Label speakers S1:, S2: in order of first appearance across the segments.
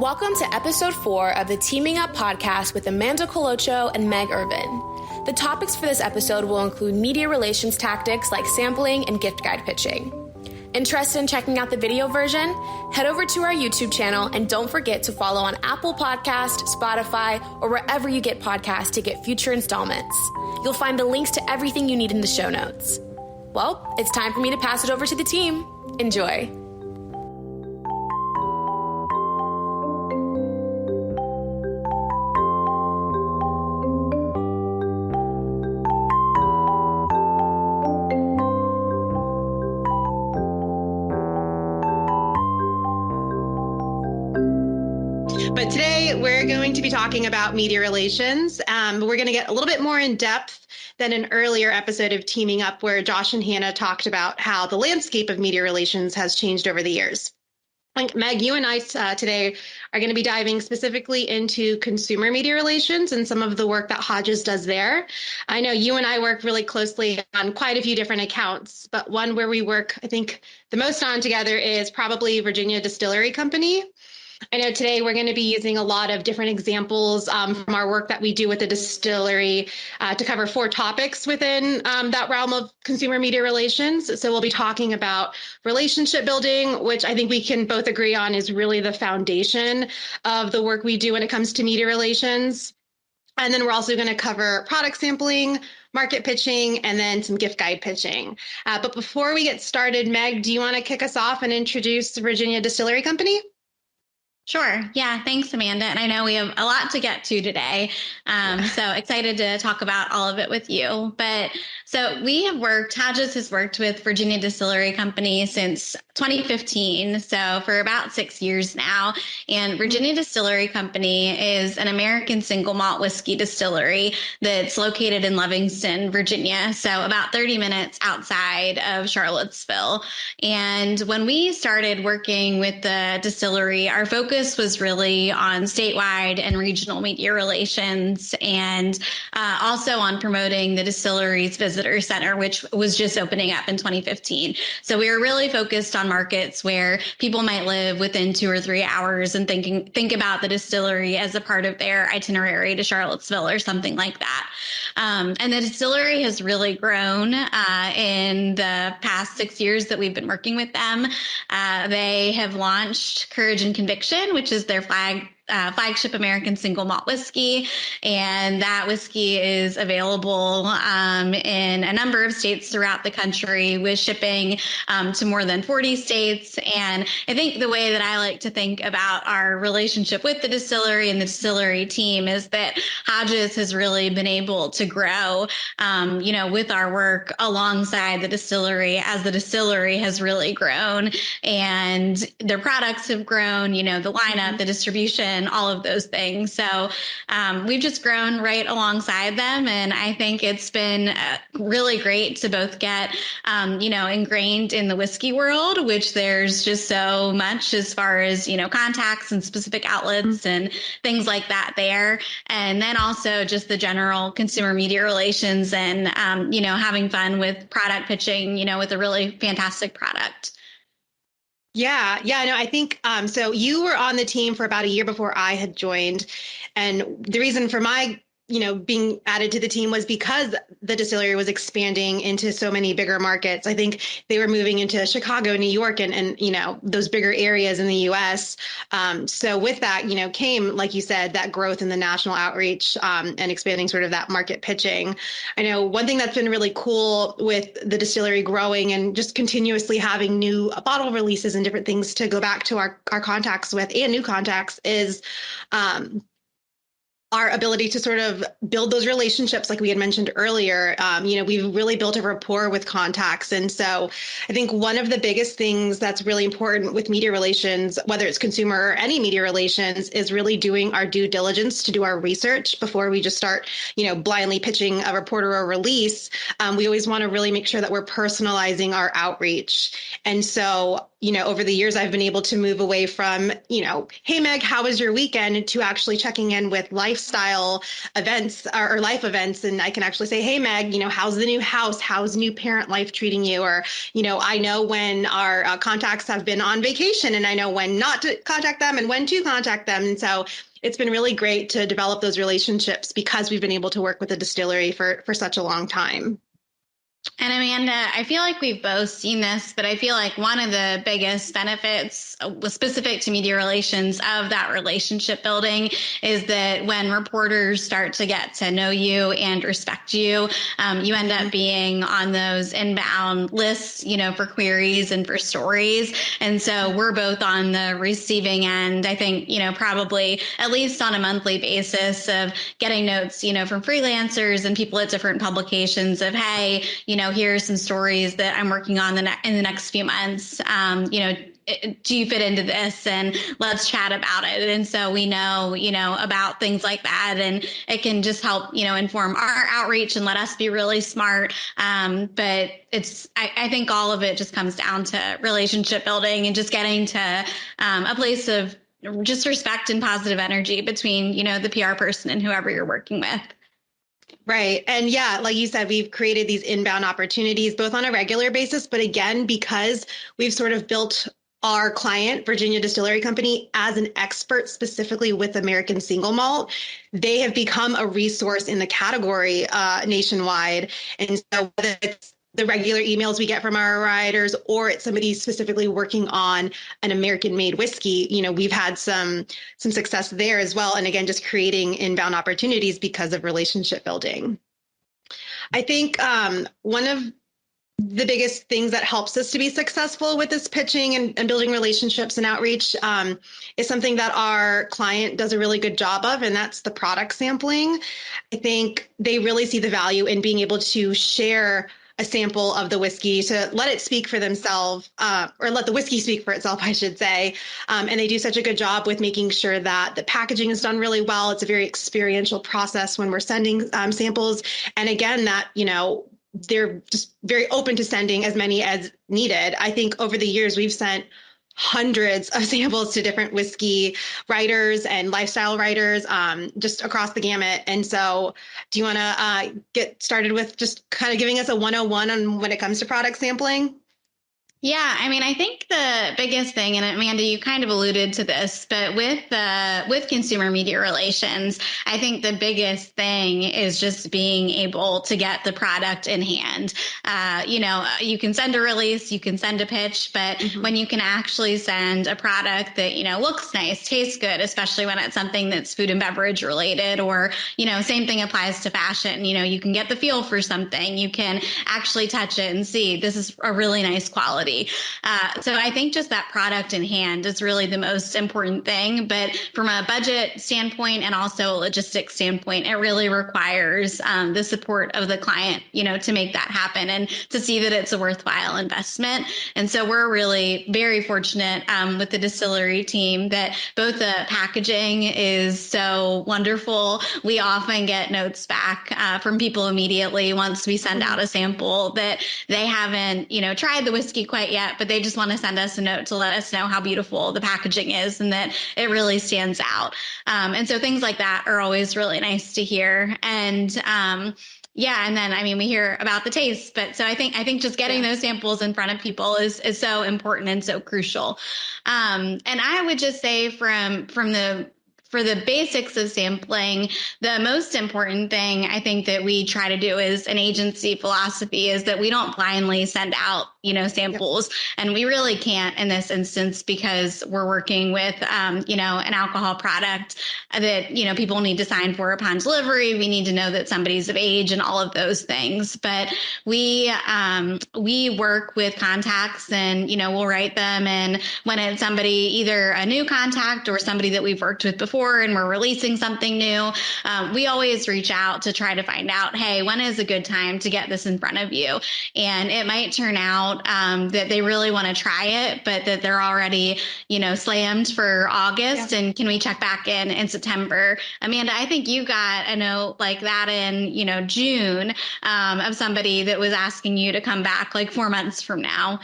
S1: Welcome to episode 4 of the Teaming Up podcast with Amanda Colocho and Meg Irvin. The topics for this episode will include media relations tactics like sampling and gift guide pitching. Interested in checking out the video version? Head over to our YouTube channel and don't forget to follow on Apple Podcast, Spotify, or wherever you get podcasts to get future installments. You'll find the links to everything you need in the show notes. Well, it's time for me to pass it over to the team. Enjoy.
S2: But today we're going to be talking about media relations. We're going to get a little bit more in depth than an earlier episode of Teaming Up, where Josh and Hannah talked about how the landscape of media relations has changed over the years. Like Meg, you and I today are going to be diving specifically into consumer media relations and some of the work that Hodges does there. I know you and I work really closely on quite a few different accounts, but one where we work, I think, the most on together is probably Virginia Distillery Company. I know today we're going to be using a lot of different examples from our work that we do with the distillery to cover 4 topics within that realm of consumer media relations. So we'll be talking about relationship building, which I think we can both agree on is really the foundation of the work we do when it comes to media relations. And then we're also going to cover product sampling, market pitching, and then some gift guide pitching. But before we get started, Meg, do you want to kick us off and introduce the Virginia Distillery Company?
S3: Sure. Yeah. Thanks, Amanda. And I know we have a lot to get to today. So excited to talk about all of it with you. But so Hodges has worked with Virginia Distillery Company since 2015. So for about 6 years now. And Virginia Distillery Company is an American single malt whiskey distillery that's located in Livingston, Virginia. So about 30 minutes outside of Charlottesville. And when we started working with the distillery, our focus was really on statewide and regional media relations and also on promoting the distillery's visitor center, which was just opening up in 2015. So we were really focused on markets where people might live within 2 or 3 hours and think about the distillery as a part of their itinerary to Charlottesville or something like that. And the distillery has really grown in the past 6 years that we've been working with them. They have launched Courage and Conviction, which is their flagship American single malt whiskey. And that whiskey is available in a number of states throughout the country with shipping to more than 40 states. And I think the way that I like to think about our relationship with the distillery and the distillery team is that Hodges has really been able to grow, with our work alongside the distillery as the distillery has really grown and their products have grown, the lineup, the distribution, all of those things. So we've just grown right alongside them. And I think it's been really great to both get, ingrained in the whiskey world, which there's just so much as far as, contacts and specific outlets and things like that there. And then also just the general consumer media relations and, having fun with product pitching, with a really fantastic product.
S2: Yeah. No, I think so you were on the team for about a year before I had joined. And the reason for my being added to the team was because the distillery was expanding into so many bigger markets. I think they were moving into Chicago, New York, and those bigger areas in the US. So with that, came, like you said, that growth in the national outreach and expanding sort of that market pitching. I know one thing that's been really cool with the distillery growing and just continuously having new bottle releases and different things to go back to our contacts with and new contacts is our ability to sort of build those relationships, like we had mentioned earlier. We've really built a rapport with contacts. And so I think one of the biggest things that's really important with media relations, whether it's consumer or any media relations, is really doing our due diligence to do our research before we just start, blindly pitching a report or a release. We always want to really make sure that we're personalizing our outreach. And so over the years, I've been able to move away from, hey, Meg, how was your weekend, to actually checking in with lifestyle events or life events. And I can actually say, hey, Meg, how's the new house? How's new parent life treating you? Or, I know when our contacts have been on vacation, and I know when not to contact them and when to contact them. And so it's been really great to develop those relationships because we've been able to work with the distillery for such a long time.
S3: And Amanda, I feel like we've both seen this, but I feel like one of the biggest benefits specific to media relations of that relationship building is that when reporters start to get to know you and respect you, you end up being on those inbound lists, for queries and for stories. And so we're both on the receiving end, I think, probably at least on a monthly basis of getting notes, from freelancers and people at different publications of, hey, here's some stories that I'm working on in the next few months. Do you fit into this? And let's chat about it. And so we know, about things like that. And it can just help, inform our outreach and let us be really smart. But I think all of it just comes down to relationship building and just getting to a place of just respect and positive energy between, the PR person and whoever you're working with.
S2: Right. And yeah, like you said, we've created these inbound opportunities both on a regular basis, but again, because we've sort of built our client, Virginia Distillery Company, as an expert specifically with American single malt, they have become a resource in the category nationwide. And so whether it's the regular emails we get from our writers, or it's somebody specifically working on an American-made whiskey, we've had some success there as well. And again, just creating inbound opportunities because of relationship building. I think one of the biggest things that helps us to be successful with this pitching and building relationships and outreach is something that our client does a really good job of, and that's the product sampling. I think they really see the value in being able to share a sample of the whiskey, to let it speak for themselves, or let the whiskey speak for itself, I should say. And they do such a good job with making sure that the packaging is done really well. It's a very experiential process when we're sending samples. And again, that, they're just very open to sending as many as needed. I think over the years, we've sent hundreds of samples to different whiskey writers and lifestyle writers, just across the gamut. And so do you want to get started with just kind of giving us a 101 on when it comes to product sampling?
S3: Yeah, I think the biggest thing, and Amanda, you kind of alluded to this, but with consumer media relations, I think the biggest thing is just being able to get the product in hand. You can send a release, you can send a pitch, but when you can actually send a product that, looks nice, tastes good, especially when it's something that's food and beverage related, or, same thing applies to fashion. You can get the feel for something, you can actually touch it and see this is a really nice quality. So I think just that product in hand is really the most important thing. But from a budget standpoint and also a logistics standpoint, it really requires the support of the client, to make that happen and to see that it's a worthwhile investment. And so we're really very fortunate with the distillery team that both the packaging is so wonderful. We often get notes back from people immediately once we send out a sample that they haven't, tried the whiskey quite yet, but they just want to send us a note to let us know how beautiful the packaging is and that it really stands out. And so things like that are always really nice to hear. And and then, we hear about the taste, but so I think just getting those samples in front of people is so important and so crucial. And I would just say for the basics of sampling, the most important thing I think that we try to do as an agency philosophy is that we don't blindly send out, samples. And we really can't in this instance because we're working with, an alcohol product that, people need to sign for upon delivery. We need to know that somebody's of age and all of those things. But we work with contacts and, we'll write them. And when it's somebody, either a new contact or somebody that we've worked with before and we're releasing something new, we always reach out to try to find out, hey, when is a good time to get this in front of you? And it might turn out that they really want to try it, but that they're already, slammed for August. Yeah. And can we check back in September? Amanda, I think you got a note like that in, June of somebody that was asking you to come back like 4 months from now.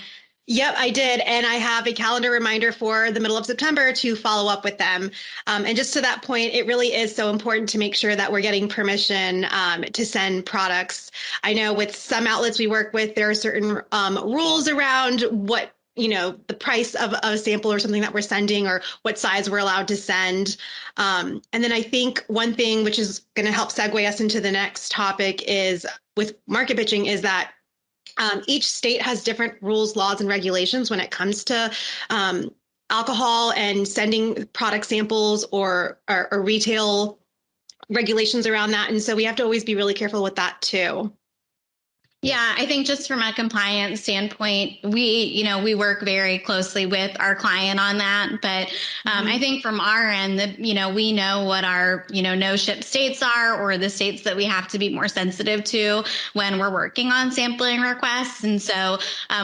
S2: Yep, I did. And I have a calendar reminder for the middle of September to follow up with them. And just to that point, it really is so important to make sure that we're getting permission to send products. I know with some outlets we work with, there are certain rules around what, the price of a sample or something that we're sending or what size we're allowed to send. And then I think one thing which is going to help segue us into the next topic is with market pitching is that each state has different rules, laws, and regulations when it comes to alcohol and sending product samples or retail regulations around that. And so we have to always be really careful with that too.
S3: Yeah, I think just from a compliance standpoint, we work very closely with our client on that. But I think from our end, we know what our, no ship states are or the states that we have to be more sensitive to when we're working on sampling requests. And so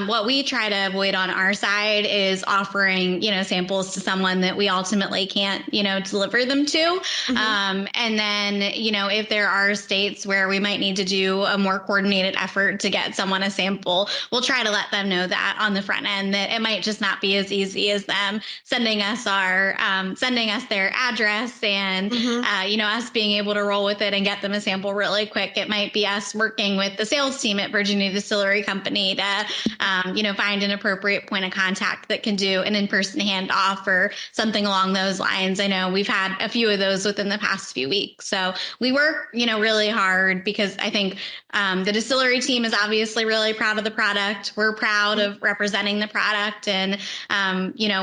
S3: what we try to avoid on our side is offering, samples to someone that we ultimately can't, deliver them to. And then, if there are states where we might need to do a more coordinated effort to get someone a sample, we'll try to let them know that on the front end, that it might just not be as easy as them sending us their address and us being able to roll with it and get them a sample really quick. It might be us working with the sales team at Virginia Distillery Company to find an appropriate point of contact that can do an in-person handoff or something along those lines. I know we've had a few of those within the past few weeks, so we work really hard because I think the distillery team is obviously really proud of the product. We're proud of representing the product, and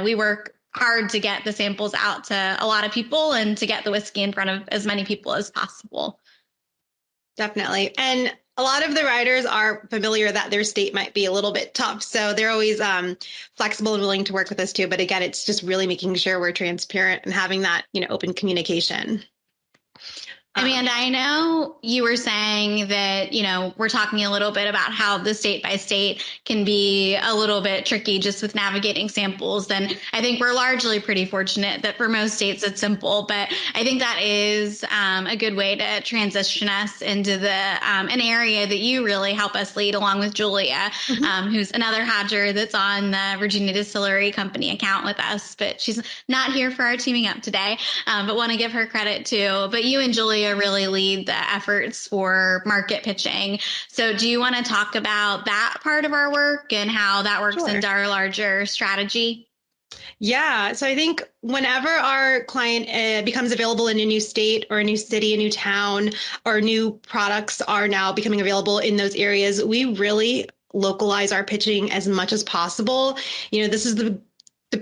S3: we work hard to get the samples out to a lot of people and to get the whiskey in front of as many people as possible.
S2: Definitely. And a lot of the riders are familiar that their state might be a little bit tough. So they're always flexible and willing to work with us too. But again, it's just really making sure we're transparent and having that, open communication.
S3: Amanda, I know you were saying that, we're talking a little bit about how the state by state can be a little bit tricky just with navigating samples. And I think we're largely pretty fortunate that for most states it's simple, but I think that is a good way to transition us into an area that you really help us lead along with Julia, who's another Hodger that's on the Virginia Distillery Company account with us, but she's not here for our teaming up today, but want to give her credit too. But you and Julia really lead the efforts for market pitching. So do you want to talk about that part of our work and how that works into our larger strategy?
S2: Yeah. So I think whenever our client becomes available in a new state or a new city, a new town, or new products are now becoming available in those areas, we really localize our pitching as much as possible. This is the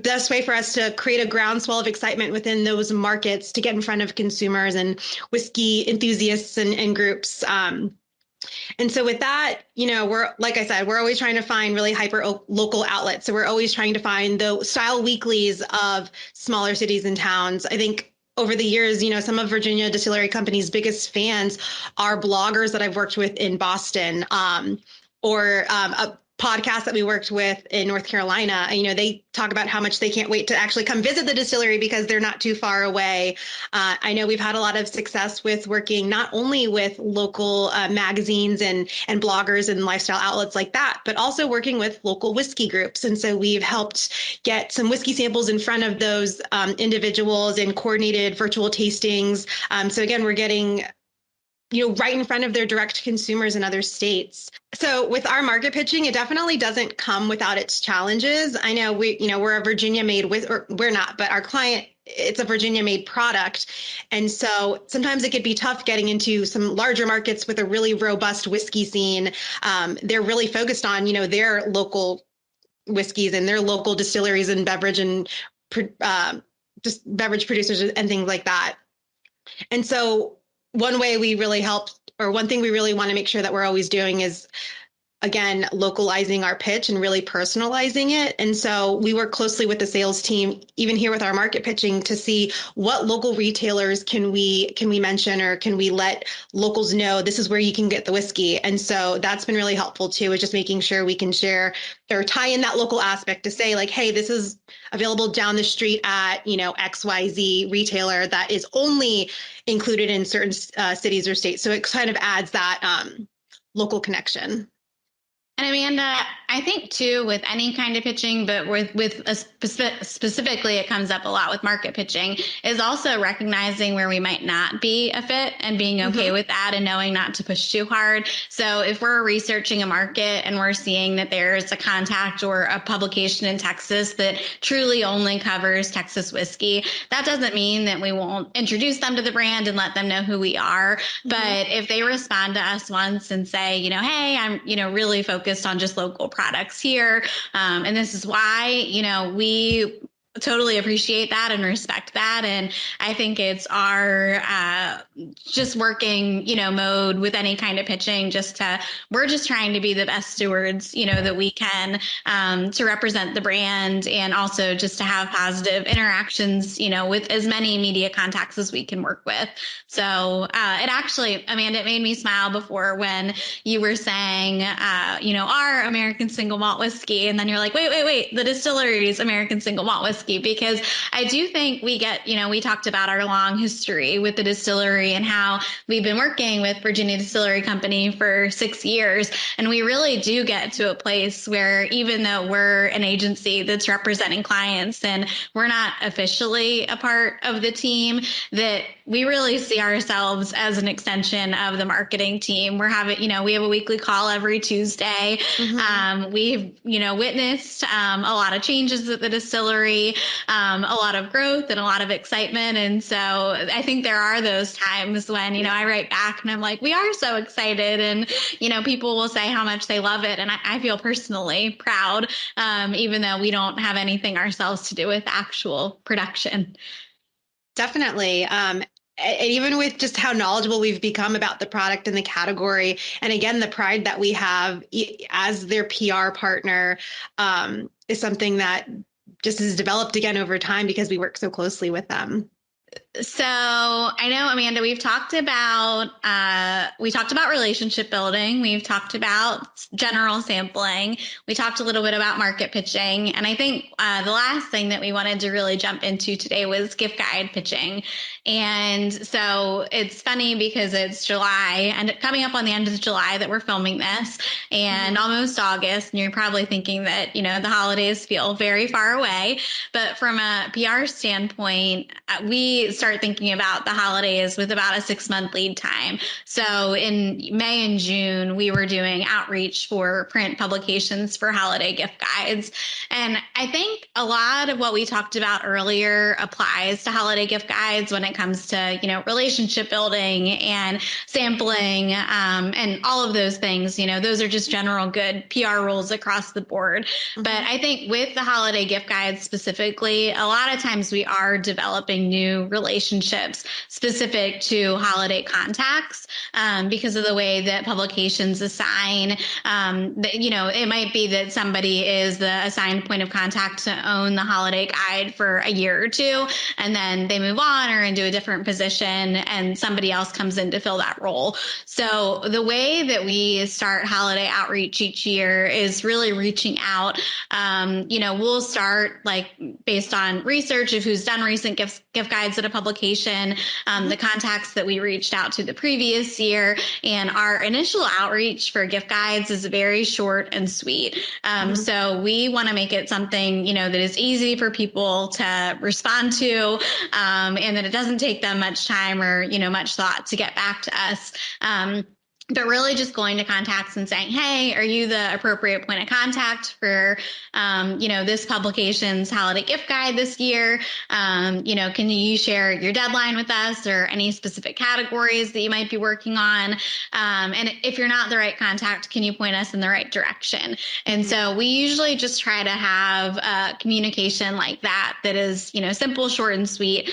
S2: best way for us to create a groundswell of excitement within those markets to get in front of consumers and whiskey enthusiasts and groups. And so with that, we're, like I said, we're always trying to find really hyper local outlets. So we're always trying to find the style weeklies of smaller cities and towns. I think over the years, some of Virginia Distillery Company's biggest fans are bloggers that I've worked with in Boston, or a podcast that we worked with in North Carolina. They talk about how much they can't wait to actually come visit the distillery because they're not too far away. I know we've had a lot of success with working not only with local magazines and bloggers and lifestyle outlets like that, but also working with local whiskey groups. And so we've helped get some whiskey samples in front of those individuals in coordinated virtual tastings. So again, we're getting right in front of their direct consumers in other states. So with our market pitching, it definitely doesn't come without its challenges. I know we're a Virginia made or we're not, but our client, it's a Virginia made product. And so sometimes it could be tough getting into some larger markets with a really robust whiskey scene. They're really focused on, their local whiskeys and their local distilleries and beverage and just beverage producers and things like that. And so one way we really help, or one thing we really want to make sure that we're always doing is, again, localizing our pitch and really personalizing it. And so we work closely with the sales team, even here with our market pitching, to see what local retailers can we mention, or can we let locals know this is where you can get the whiskey. And so that's been really helpful too, is just making sure we can share or tie in that local aspect to say like, hey, this is available down the street at, XYZ retailer that is only included in certain cities or states. So it kind of adds that local connection.
S3: And Amanda, I think too, with any kind of pitching, but with a specifically, it comes up a lot with market pitching, is also recognizing where we might not be a fit and being okay with that and knowing not to push too hard. So if we're researching a market and we're seeing that there's a contact or a publication in Texas that truly only covers Texas whiskey, that doesn't mean that we won't introduce them to the brand and let them know who we are. But if they respond to us once and say, hey, I'm, really focused on just local products here. And this is why, we totally appreciate that and respect that. And I think it's our just working, mode with any kind of pitching, we're just trying to be the best stewards, that we can to represent the brand and also just to have positive interactions, with as many media contacts as we can work with. So it actually, Amanda, it made me smile before when you were saying, our American single malt whiskey. And then you're like, wait, the distillery's American single malt whiskey. Because I do think we get, we talked about our long history with the distillery and how we've been working with Virginia Distillery Company for 6 years. And we really do get to a place where even though we're an agency that's representing clients and we're not officially a part of the team, that we really see ourselves as an extension of the marketing team. We're having, we have a weekly call every Tuesday. We've, witnessed a lot of changes at the distillery, a lot of growth and a lot of excitement. And so I think there are those times when, I write back and I'm like, we are so excited. And, people will say how much they love it. And I feel personally proud, even though we don't have anything ourselves to do with actual production.
S2: Definitely. And even with just how knowledgeable we've become about the product and the category, and again, the pride that we have as their PR partner is something that just has developed again over time because we work so closely with them.
S3: So I know, Amanda, we've talked about relationship building. We've talked about general sampling. We talked a little bit about market pitching. And I think the last thing that we wanted to really jump into today was gift guide pitching. And so it's funny because it's July and coming up on the end of July that we're filming this and almost August. And you're probably thinking that, the holidays feel very far away. But from a PR standpoint, we start thinking about the holidays with about a 6-month lead time. So in May and June, we were doing outreach for print publications for holiday gift guides. And I think a lot of what we talked about earlier applies to holiday gift guides when it comes to, relationship building and sampling and all of those things. Those are just general good PR rules across the board. But I think with the holiday gift guides specifically, a lot of times we are developing new relationships specific to holiday contacts because of the way that publications assign. It might be that somebody is the assigned point of contact to own the holiday guide for a year or two, and then they move on or into a different position and somebody else comes in to fill that role. So the way that we start holiday outreach each year is really reaching out. We'll start based on research of who's done recent gift guides at a publication, the contacts that we reached out to the previous year. And our initial outreach for gift guides is very short and sweet. So we want to make it something, that is easy for people to respond to, and that it doesn't take them much time or, much thought to get back to us. But really just going to contacts and saying, hey, are you the appropriate point of contact for, this publication's holiday gift guide this year? Can you share your deadline with us or any specific categories that you might be working on? And if you're not the right contact, can you point us in the right direction? And so we usually just try to have communication like that is, simple, short, and sweet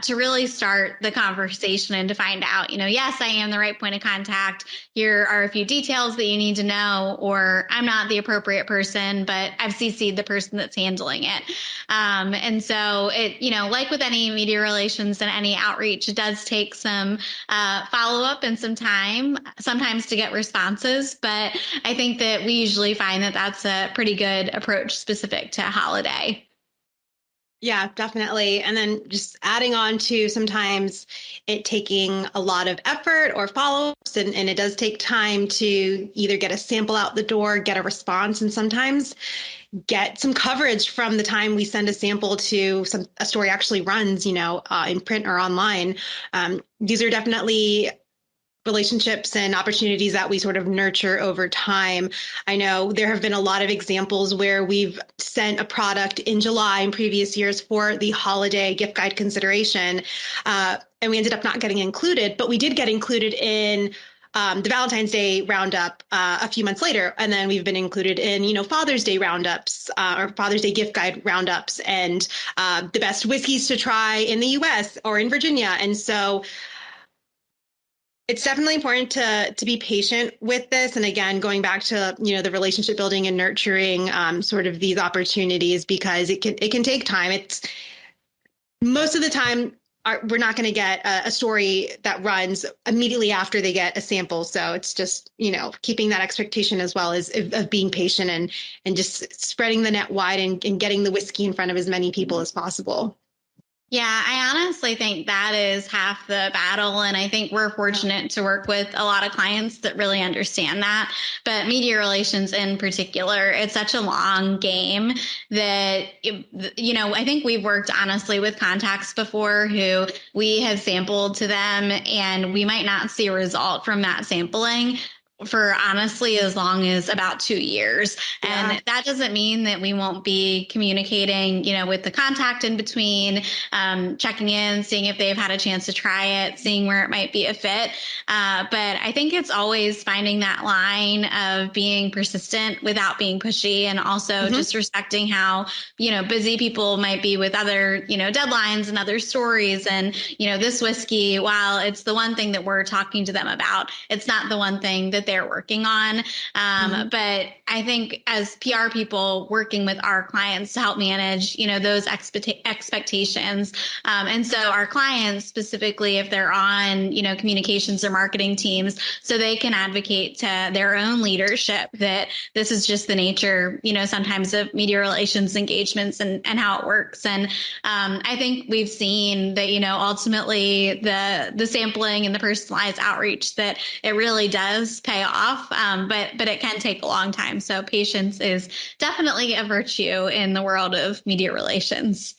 S3: to really start the conversation and to find out, yes, I am the right point of contact. Here are a few details that you need to know, or I'm not the appropriate person, but I've CC'd the person that's handling it. And so it, like with any media relations and any outreach, it does take some follow-up and some time sometimes to get responses. But I think that we usually find that that's a pretty good approach specific to holiday.
S2: Yeah, definitely. And then just adding on to sometimes it taking a lot of effort or follow-ups, and it does take time to either get a sample out the door, get a response, and sometimes get some coverage from the time we send a sample to a story actually runs, in print or online. These are definitely relationships and opportunities that we sort of nurture over time. I know there have been a lot of examples where we've sent a product in July in previous years for the holiday gift guide consideration, and we ended up not getting included, but we did get included in the Valentine's Day roundup a few months later. And then we've been included in, Father's Day roundups or Father's Day gift guide roundups and the best whiskeys to try in the US or in Virginia. And so it's definitely important to be patient with this. And again, going back to, the relationship building and nurturing sort of these opportunities, because it can take time. It's most of the time we're not going to get a story that runs immediately after they get a sample. So it's just, keeping that expectation as well as of being patient and just spreading the net wide and getting the whiskey in front of as many people as possible.
S3: Yeah, I honestly think that is half the battle. And I think we're fortunate to work with a lot of clients that really understand that. But media relations in particular, it's such a long game that, I think we've worked honestly with contacts before who we have sampled to them and we might not see a result from that sampling for honestly as long as about 2 years.
S2: Yeah.
S3: And that doesn't mean that we won't be communicating, with the contact in between, checking in, seeing if they've had a chance to try it, seeing where it might be a fit. But I think it's always finding that line of being persistent without being pushy, and also just respecting how, busy people might be with other, deadlines and other stories. And, this whiskey, while it's the one thing that we're talking to them about, it's not the one thing that they're working on. But I think as PR people working with our clients to help manage, those expectations. And so our clients specifically, if they're on, communications or marketing teams, so they can advocate to their own leadership that this is just the nature, sometimes of media relations engagements and how it works. And I think we've seen that, ultimately the sampling and the personalized outreach, that it really does pay off, but it can take a long time. So patience is definitely a virtue in the world of media relations.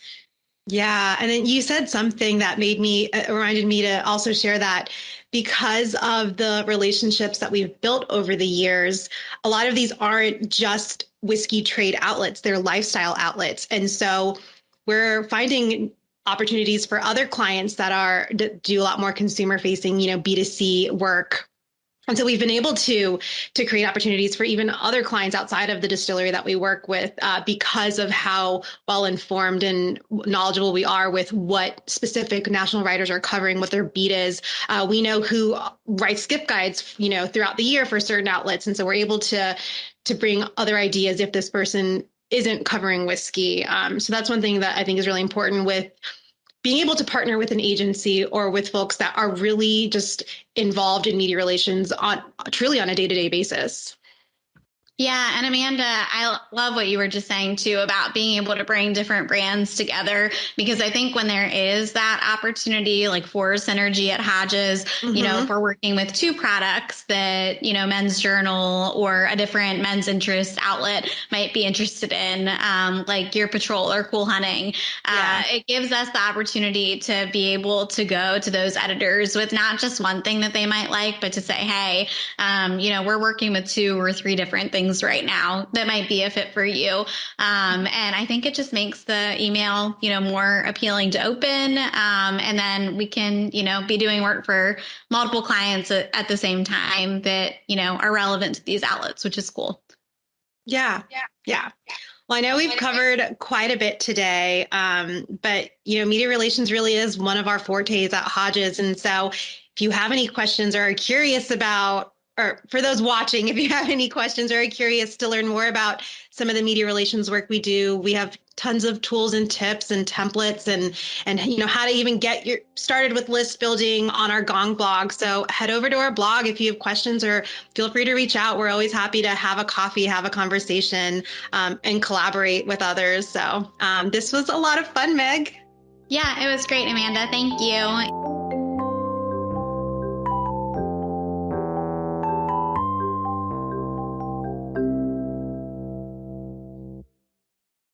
S2: Yeah. And then you said something that reminded me to also share that because of the relationships that we've built over the years, a lot of these aren't just whiskey trade outlets, they're lifestyle outlets. And so we're finding opportunities for other clients that do a lot more consumer facing, B2C work. And so we've been able to create opportunities for even other clients outside of the distillery that we work with because of how well informed and knowledgeable we are with what specific national writers are covering, what their beat is. We know who writes gift guides, throughout the year for certain outlets. And so we're able to bring other ideas if this person isn't covering whiskey. So that's one thing that I think is really important with being able to partner with an agency or with folks that are really just involved in media relations truly on a day-to-day basis.
S3: Yeah. And Amanda, I love what you were just saying too about being able to bring different brands together, because I think when there is that opportunity, like for synergy at Hodges, if we're working with two products that, Men's Journal or a different men's interest outlet might be interested in, like Gear Patrol or Cool Hunting, it gives us the opportunity to be able to go to those editors with not just one thing that they might like, but to say, hey, we're working with 2 or 3 different things right now that might be a fit for you. And I think it just makes the email, more appealing to open. And then we can, be doing work for multiple clients at the same time that, are relevant to these outlets, which is cool.
S2: Yeah. Well, I know we've covered quite a bit today, but, media relations really is one of our fortes at Hodges. And so if you have any questions or are curious about or for those watching, if you have any questions or are curious to learn more about some of the media relations work we do, we have tons of tools and tips and templates and how to even get started with list building on our Gong blog. So head over to our blog if you have questions, or feel free to reach out. We're always happy to have a coffee, have a conversation, and collaborate with others. So this was a lot of fun, Meg.
S3: Yeah, it was great, Amanda. Thank you.